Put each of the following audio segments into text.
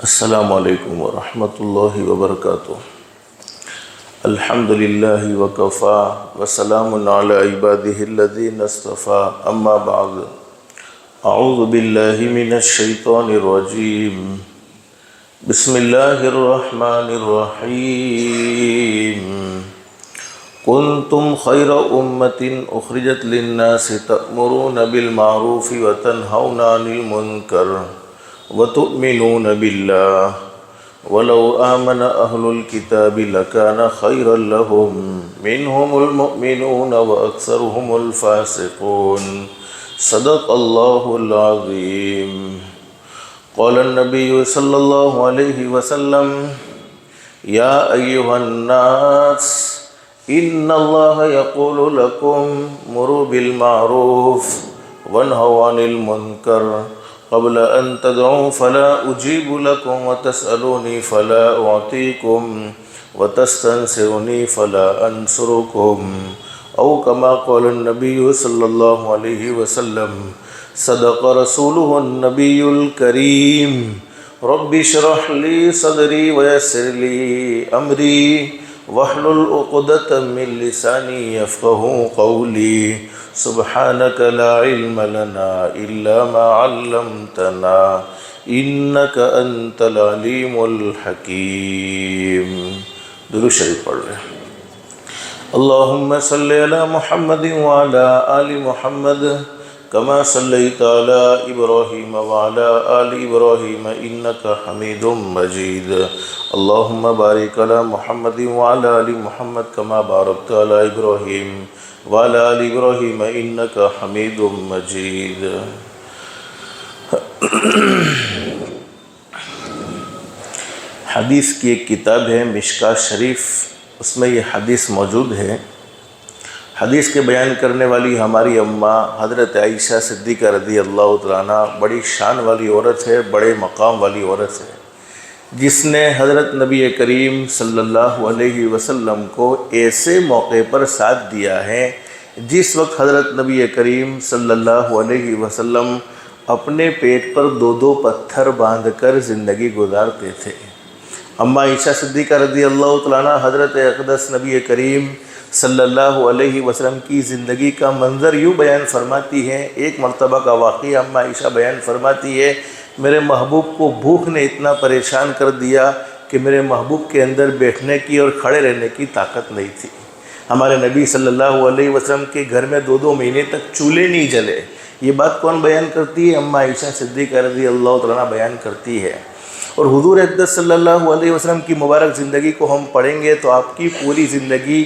السلام علیکم ورحمۃ اللہ وبرکاتہ۔ الحمد للہ وکفا وسلام علی عبادہ الذین اصطفیٰ، اما بعد، اعوذ باللہ من الشیطان الرجیم، بسم اللہ الرحمن الرحیم۔ کنتم خیر امۃ اخرجت للناس تأمرون بالمعروف وتنہون عن المنکر وتؤمنون باللہ ولو آمن اہل الکتاب لکان خیرا لهم منہم المؤمنون واکثرهم الفاسقون۔ صدق اللہ العظیم۔ قال النبی صلی اللہ علیہ وسلم: یا ایہا الناس ان اللہ یقول لکم مروا بالمعروف وانہوا عن المنکر قبل ان تدعوا فلا اجیب لکم وتسألونی فلا اعطیکم وتستنصرونی فلا انصرکم، او کما قال النبی صلی اللہ علیہ وسلم۔ صدق رسولہ النبی الکریم۔ رب اشرح لی صدری ویسر لی امری واحلل عقدۃ من لسانی یفقہوا قولی۔ سبحانک لا علم لنا الا ما علمتنا انک انت العلیم الحکیم۔ درود شریف پڑھ رہے ہیں۔ اللہم صلی علی محمد وعلی آل محمد کما صلیت علی ابراہیم وعلی آل ابراہیم انک حمید مجید۔ اللہم بارک علی محمد وعلی آل محمد کما بارکت علی ابراہیم وعلی آل ابراہیم انک حمید مجید۔ حدیث کی ایک کتاب ہے مشکاۃ شریف، اس میں یہ حدیث موجود ہے۔ حدیث کے بیان کرنے والی ہماری اماں حضرت عائشہ صدیقہ رضی اللہ تعالیٰ عنہ بڑی شان والی عورت ہے، بڑے مقام والی عورت ہے، جس نے حضرت نبی کریم صلی اللہ علیہ وسلم کو ایسے موقع پر ساتھ دیا ہے جس وقت حضرت نبی کریم صلی اللہ علیہ وسلم اپنے پیٹ پر دو پتھر باندھ کر زندگی گزارتے تھے۔ اماں عائشہ صدیقہ رضی اللہ تعالیٰ عنہ حضرت اقدس نبی کریم صلی اللہ علیہ وسلم کی زندگی کا منظر یوں بیان فرماتی ہیں۔ ایک مرتبہ کا واقعہ اماں عائشہ بیان فرماتی ہے، میرے محبوب کو بھوک نے اتنا پریشان کر دیا کہ میرے محبوب کے اندر بیٹھنے کی اور کھڑے رہنے کی طاقت نہیں تھی۔ ہمارے نبی صلی اللہ علیہ وسلم کے گھر میں 2 مہینے تک چولہے نہیں جلے۔ یہ بات کون بیان کرتی ہے؟ اماں عائشہ صدیقہ رضی اللہ تعالیٰ عنہ بیان کرتی ہے۔ اور حضور اقدس صلی اللہ علیہ وسلم کی مبارک زندگی کو ہم پڑھیں گے تو آپ کی پوری زندگی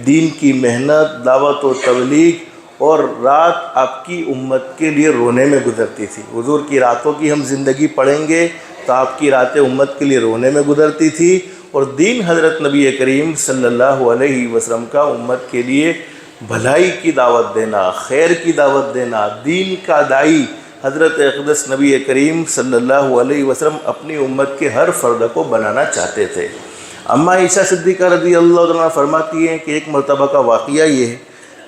دین کی محنت، دعوت و تبلیغ اور رات آپ کی امت کے لیے رونے میں گزرتی تھی۔ حضور کی راتوں کی ہم زندگی پڑھیں گے تو آپ کی راتیں امت کے لیے رونے میں گزرتی تھی، اور دین حضرت نبی کریم صلی اللہ علیہ وسلم کا امت کے لیے بھلائی کی دعوت دینا، خیر کی دعوت دینا، دین کا داعی حضرت اقدس نبی کریم صلی اللہ علیہ وسلم اپنی امت کے ہر فرد کو بنانا چاہتے تھے۔ اماں عائشہ صدیقہ رضی اللہ عنہ فرماتی ہیں کہ ایک مرتبہ کا واقعہ یہ ہے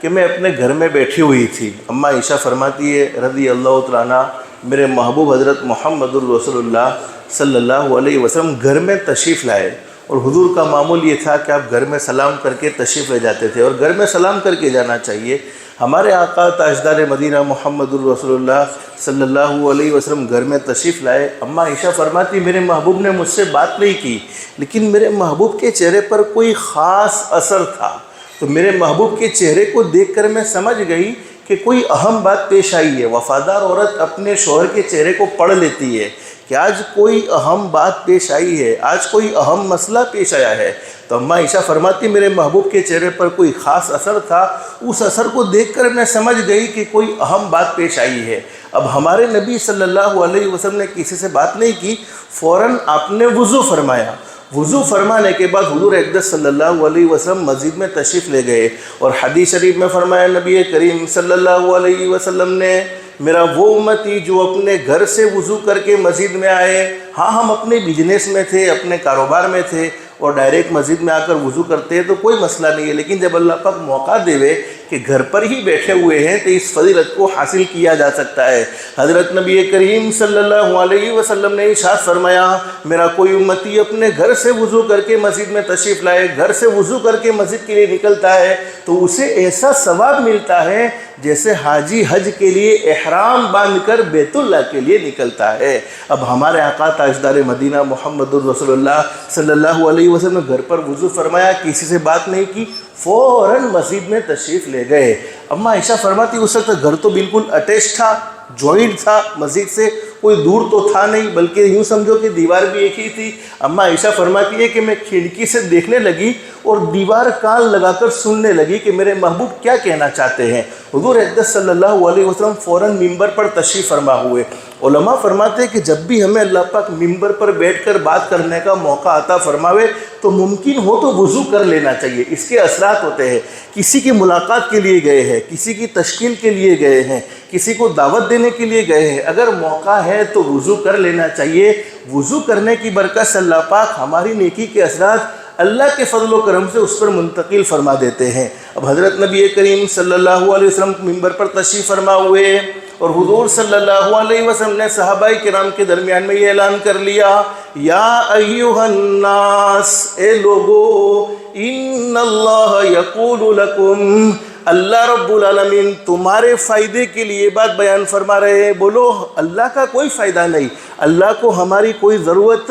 کہ میں اپنے گھر میں بیٹھی ہوئی تھی۔ اماں عائشہ فرماتی ہے رضی اللہ عنہ، میرے محبوب حضرت محمد الرسول اللہ صلی اللہ علیہ وسلم گھر میں تشریف لائے، اور حضور کا معمول یہ تھا کہ آپ گھر میں سلام کر کے تشریف لے جاتے تھے، اور گھر میں سلام کر کے جانا چاہیے۔ ہمارے آقا تاجدار مدینہ محمد الرسول اللہ صلی اللہ علیہ وسلم گھر میں تشریف لائے۔ اماں عائشہ فرماتی میرے محبوب نے مجھ سے بات نہیں کی، لیکن میرے محبوب کے چہرے پر کوئی خاص اثر تھا، تو میرے محبوب کے چہرے کو دیکھ کر میں سمجھ گئی کہ کوئی اہم بات پیش آئی ہے۔ وفادار عورت اپنے شوہر کے چہرے کو پڑھ لیتی ہے کہ آج کوئی اہم بات پیش آئی ہے، آج کوئی اہم مسئلہ پیش آیا ہے۔ تو اماں عائشہ فرماتی میرے محبوب کے چہرے پر کوئی خاص اثر تھا، اس اثر کو دیکھ کر میں سمجھ گئی کہ کوئی اہم بات پیش آئی ہے۔ اب ہمارے نبی صلی اللہ علیہ وسلم نے کسی سے بات نہیں کی، فوراً آپ نے وضو فرمایا۔ وضو فرمانے کے بعد حضور اقدس صلی اللہ علیہ وسلم مسجد میں تشریف لے گئے، اور حدیث شریف میں فرمایا نبی کریم صلی اللہ علیہ وسلم نے میرا وہ امتی جو اپنے گھر سے وضو کر کے مسجد میں آئے، ہاں ہم اپنے بزنس میں تھے، اپنے کاروبار میں تھے، اور ڈائریکٹ مسجد میں آ کر وضو کرتے ہیں تو کوئی مسئلہ نہیں ہے، لیکن جب اللہ پاک موقع دے کہ گھر پر ہی بیٹھے ہوئے ہیں تو اس فضیلت کو حاصل کیا جا سکتا ہے۔ حضرت نبی کریم صلی اللہ علیہ وسلم نے ارشاد فرمایا، میرا کوئی امتی اپنے گھر سے وضو کر کے مسجد میں تشریف لائے، گھر سے وضو کر کے مسجد کے لیے نکلتا ہے تو اسے ایسا ثواب ملتا ہے جیسے حاجی حج کے لیے احرام باندھ کر بیت اللہ کے لیے نکلتا ہے۔ اب ہمارے آقا تاجدار مدینہ محمد الرسول اللہ صلی اللہ علیہ وسلم نے گھر پر وضو فرمایا، کسی سے بات نہیں کی، فوراً مسجد میں تشریف لے گئے۔ اما عائشہ فرماتی اس وقت گھر تو بالکل اٹیچ تھا، جوائنٹ تھا مسجد سے، کوئی دور تو تھا نہیں، بلکہ یوں سمجھو کہ دیوار بھی ایک ہی تھی۔ اما عائشہ فرماتی ہے کہ میں کھڑکی سے دیکھنے لگی اور دیوار کان لگا کر سننے لگی کہ میرے محبوب کیا کہنا چاہتے ہیں۔ حضور اقدس صلی اللہ علیہ وسلم فوراً ممبر پر تشریف فرما ہوئے۔ علماء فرماتے ہیں کہ جب بھی ہمیں اللہ پاک ممبر پر بیٹھ کر بات کرنے کا موقع عطا فرماوے تو ممکن ہو تو وضو کر لینا چاہیے۔ اس کے اثرات ہوتے ہیں، کسی کی ملاقات کے لیے گئے ہیں، کسی کی تشکیل کے لیے گئے ہیں، کسی کو دعوت دینے کے لیے گئے ہیں، اگر موقع ہے تو وضو کر لینا چاہیے۔ وضو کرنے کی برکت سے اللہ پاک ہماری نیکی کے اثرات اللہ کے فضل و کرم سے اس پر منتقل فرما دیتے ہیں۔ اب حضرت نبی کریم صلی اللہ علیہ وسلم ممبر پر تشریف فرما ہوئے اور حضور صلی اللہ علیہ وسلم نے صحابہ کرام کے درمیان میں یہ اعلان کر لیا، یا ایھا الناس، اے لوگو، ان اللہ یقول لکم، اللہ رب العالمین تمہارے فائدے کے لیے بات بیان فرما رہے ہیں۔ بولو اللہ کا کوئی فائدہ نہیں، اللہ کو ہماری کوئی ضرورت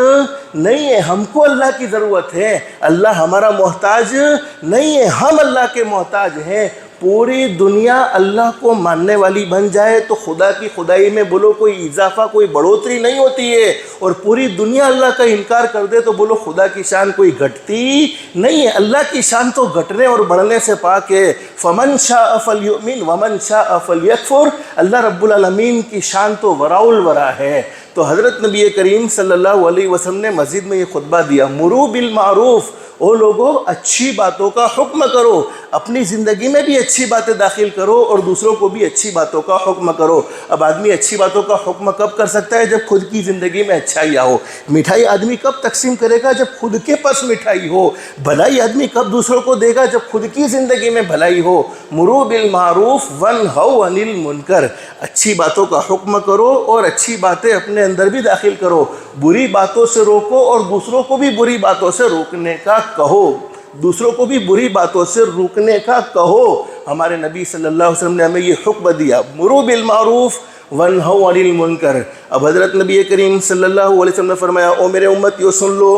نہیں ہے، ہم کو اللہ کی ضرورت ہے، اللہ ہمارا محتاج نہیں ہے، ہم اللہ کے محتاج ہیں۔ پوری دنیا اللہ کو ماننے والی بن جائے تو خدا کی خدائی میں بولو کوئی اضافہ، کوئی بڑھوتری نہیں ہوتی ہے، اور پوری دنیا اللہ کا انکار کر دے تو بولو خدا کی شان کوئی گھٹتی نہیں ہے۔ اللہ کی شان تو گھٹنے اور بڑھنے سے پاک ہے۔ فمن شاء فلیؤمن ومن شاء فلیکفر، اللہ رب العالمین کی شان تو وراء الورا ہے۔ تو حضرت نبی کریم صلی اللہ علیہ وسلم نے مسجد میں یہ خطبہ دیا، مرو بالمعروف، او لوگوں اچھی باتوں کا حکم کرو، اپنی زندگی میں بھی اچھی باتیں داخل کرو اور دوسروں کو بھی اچھی باتوں کا حکم کرو۔ اب آدمی اچھی باتوں کا حکم کب کر سکتا ہے؟ جب خود کی زندگی میں اچھائی ہو۔ مٹھائی آدمی کب تقسیم کرے گا؟ جب خود کے پاس مٹھائی ہو۔ بھلائی آدمی کب دوسروں کو دے گا؟ جب خود کی زندگی میں بھلائی ہو۔ مرو بالمعروف وانہوا عن المنکر، اچھی باتوں کا حکم کرو اور اچھی باتیں اپنے اندر بھی داخل کرو، بری باتوں سے روکو اور دوسروں کو بھی بری باتوں سے روکنے کا کہو، دوسروں کو بھی بری باتوں سے روکنے کا کہو۔ ہمارے نبی صلی اللہ علیہ وسلم نے ہمیں یہ حکم دیا، مرو بالمعروف وانہوا عن المنکر۔ اب حضرت نبی کریم صلی اللہ علیہ وسلم نے فرمایا، او میرے امتیو سن لو،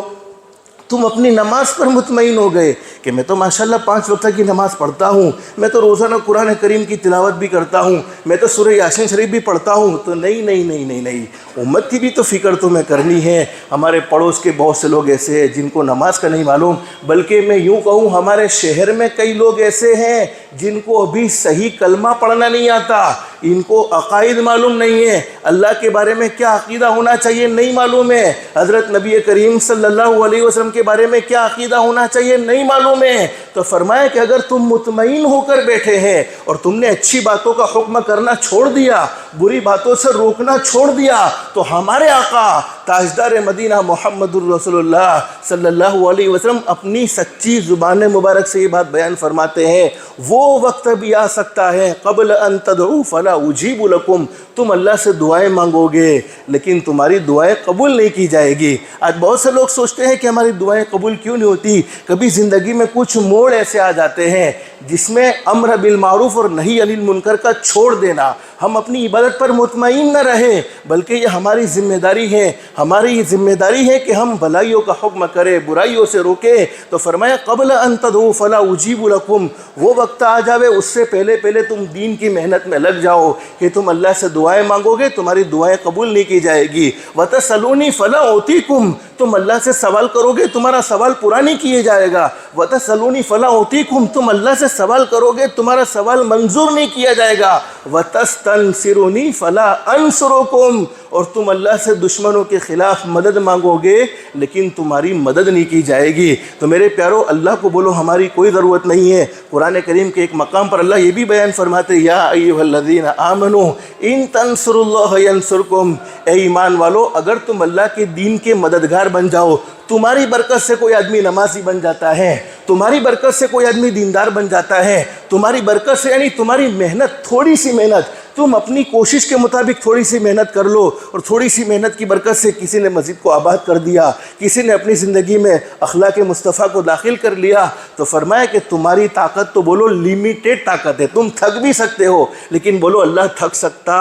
تم اپنی نماز پر مطمئن ہو گئے کہ میں تو ماشاءاللہ 5 وقت کی نماز پڑھتا ہوں، میں تو روزانہ قرآن کریم کی تلاوت بھی کرتا ہوں، میں تو سورہ یاسین شریف بھی پڑھتا ہوں، تو نہیں، امت کی بھی تو فکر تمہیں کرنی ہے۔ ہمارے پڑوس کے بہت سے لوگ ایسے ہیں جن کو نماز کا نہیں معلوم، بلکہ میں یوں کہوں ہمارے شہر میں کئی لوگ ایسے ہیں جن کو ابھی صحیح کلمہ پڑھنا نہیں آتا، ان کو عقائد معلوم نہیں ہے، اللہ کے بارے میں کیا عقیدہ ہونا چاہیے نہیں معلوم ہے، حضرت نبی کریم صلی اللہ علیہ وسلم کے بارے میں کیا عقیدہ ہونا چاہیے نہیں معلوم ہے۔ تو فرمایا کہ اگر تم مطمئن ہو کر بیٹھے ہیں اور تم نے اچھی باتوں کا حکم کرنا چھوڑ دیا، بری باتوں سے روکنا چھوڑ دیا، تو ہمارے آقا تاجدار مدینہ محمد الرسول اللہ صلی اللہ علیہ وسلم اپنی سچی زبان مبارک سے یہ بات بیان فرماتے ہیں، وہ وقت بھی آ سکتا ہے قبل ان تدعو فلا اجیب لکم، تم اللہ سے دعائیں مانگو گے لیکن تمہاری دعائیں قبول نہیں کی جائے گی۔ آج بہت سے لوگ سوچتے ہیں کہ ہماری دعائیں قبول کیوں نہیں ہوتی؟ کبھی زندگی میں کچھ موڑ ایسے آ جاتے ہیں جس میں امر بالمعروف اور نہی عن المنکر کا چھوڑ دینا، ہم اپنی عبادت پر مطمئن نہ رہیں، بلکہ یہ ہماری ذمہ داری ہے، ہماری یہ ذمہ داری ہے کہ ہم بھلائیوں کا حکم کریں، برائیوں سے روکیں۔ تو فرمایا قبل ان تدعو فلا اجیب لکم، وہ وقت آ جاوے اس سے پہلے تم دین کی محنت میں لگ جاؤ کہ تم اللہ سے دعائیں مانگو گے، تمہاری دعائیں قبول نہیں کی جائے گی۔ وتسألونی فلا اعطیکم، تم اللہ سے سوال کرو گے تمہارا سوال پورا نہیں کیے جائے گا۔ وتسألونی فلا اعطیکم، تم اللہ سے سوال کرو گے تمہارا سوال منظور نہیں کیا جائے گا۔ وتستنصرونی فلا انصرکم، اور تم اللہ سے دشمنوں کے خلاف مدد مانگو گے لیکن تمہاری مدد نہیں کی جائے گی۔ تو میرے پیارو، اللہ کو بولو ہماری کوئی ضرورت نہیں ہے۔ قرآن کریم کے ایک مقام پر اللہ یہ بھی بیان فرماتے، یا ایھا الذین آمنوا ان تنصروا اللہ ینصرکم، اے ایمان والو اگر تم اللہ کے دین کے مددگار دیندار بن جاؤ. تمہاری برکت سے کوئی آدمی نمازی بن جاتا ہے, تمہاری برکت سے کوئی آدمی دیندار بن جاتا ہے, تمہاری برکت سے یعنی تمہاری محنت, تھوڑی سی محنت, تم اپنی کوشش کے مطابق تھوڑی سی محنت کر لو اور تھوڑی سی محنت کی برکت سے کسی نے مسجد کو آباد کر دیا, کسی نے اپنی زندگی میں اخلاق مصطفیٰ کو داخل کر لیا. تو فرمایا کہ تمہاری طاقت تو بولو لیمیٹڈ طاقت ہے, تم تھک بھی سکتے ہو, لیکن بولو اللہ تھک سکتا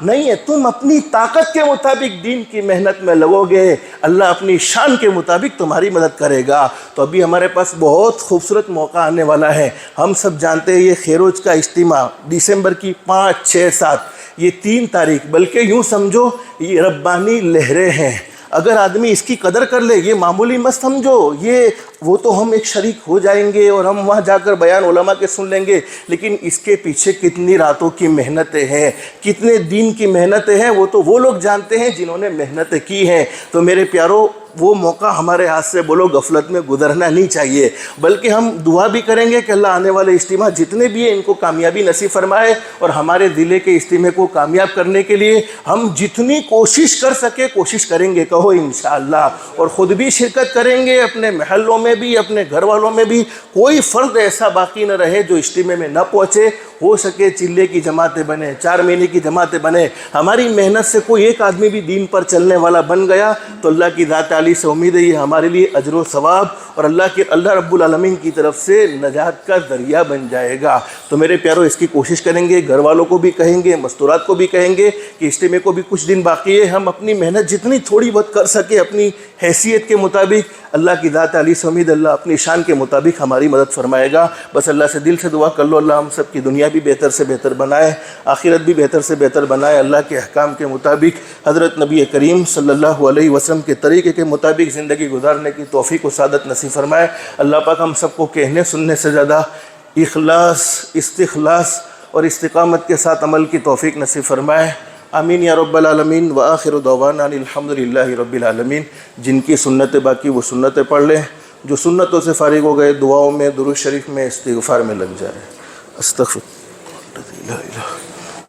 نہیں ہے. تم اپنی طاقت کے مطابق دین کی محنت میں لگو گے, اللہ اپنی شان کے مطابق تمہاری مدد کرے گا. تو ابھی ہمارے پاس بہت خوبصورت موقع آنے والا ہے. ہم سب جانتے ہیں یہ خیروز کا اجتماع دسمبر کی 5, 6, 7 یہ 3 تاریخ, بلکہ یوں سمجھو یہ ربانی لہریں ہیں. اگر آدمی اس کی قدر کر لے, یہ معمولی مت سمجھو, یہ وہ تو ہم ایک شریک ہو جائیں گے اور ہم وہاں جا کر بیان علماء کے سن لیں گے, لیکن اس کے پیچھے کتنی راتوں کی محنتیں ہیں, کتنے دین کی محنتیں ہیں, وہ تو وہ لوگ جانتے ہیں جنہوں نے محنتیں کی ہیں. تو میرے پیارو, وہ موقع ہمارے ہاتھ سے بولو غفلت میں گزرنا نہیں چاہیے, بلکہ ہم دعا بھی کریں گے کہ اللہ آنے والے اجتماع جتنے بھی ہیں ان کو کامیابی نصیب فرمائے, اور ہمارے ضلع کے اجتماع کو کامیاب کرنے کے لیے ہم جتنی کوشش کر سکے کوشش کریں گے, کہو انشاءاللہ. اور خود بھی شرکت کریں گے, اپنے محلوں میں بھی, اپنے گھر والوں میں بھی کوئی فرد ایسا باقی نہ رہے جو اجتماع میں نہ پہنچے. ہو سکے چلے کی جماعتیں بنے, 4 مہینے کی جماعتیں بنے, ہماری محنت سے کوئی ایک آدمی بھی دین پر چلنے والا بن گیا تو اللہ کی ذات عالی سے امید ہے یہ ہمارے لیے اجر و ثواب اور اللہ رب العالمین کی طرف سے نجات کا ذریعہ بن جائے گا. تو میرے پیارو اس کی کوشش کریں گے, گھر والوں کو بھی کہیں گے, مستورات کو بھی کہیں گے کہ اجتماع کو بھی کچھ دن باقی ہے, ہم اپنی محنت جتنی تھوڑی بہت کر سکے اپنی حیثیت کے مطابق, اللہ کی ذات علی سے امید اللہ اپنی شان کے مطابق ہماری مدد فرمائے گا. بس اللہ سے دل سے دعا کر لو, اللہ ہم سب کی دنیا بھی بہتر سے بہتر بنائے, آخرت بھی بہتر سے بہتر بنائے, اللہ کے احکام کے مطابق حضرت نبی کریم صلی اللہ علیہ وسلم کے طریقے کے مطابق زندگی گزارنے کی توفیق و سعادت نصیب فرمائے. اللہ پاک ہم سب کو کہنے سننے سے زیادہ اخلاص, استخلاص اور استقامت کے ساتھ عمل کی توفیق نصیب فرمائے. آمین یا رب العالمین. وآخر دعوانا الحمدللہ رب العالمین. جن کی سنتیں باقی وہ سنتیں پڑھ لیں, جو سنتوں سے فارغ ہو گئے دعاؤں میں, درود شریف میں, استغفار میں لگ جائے. استغفر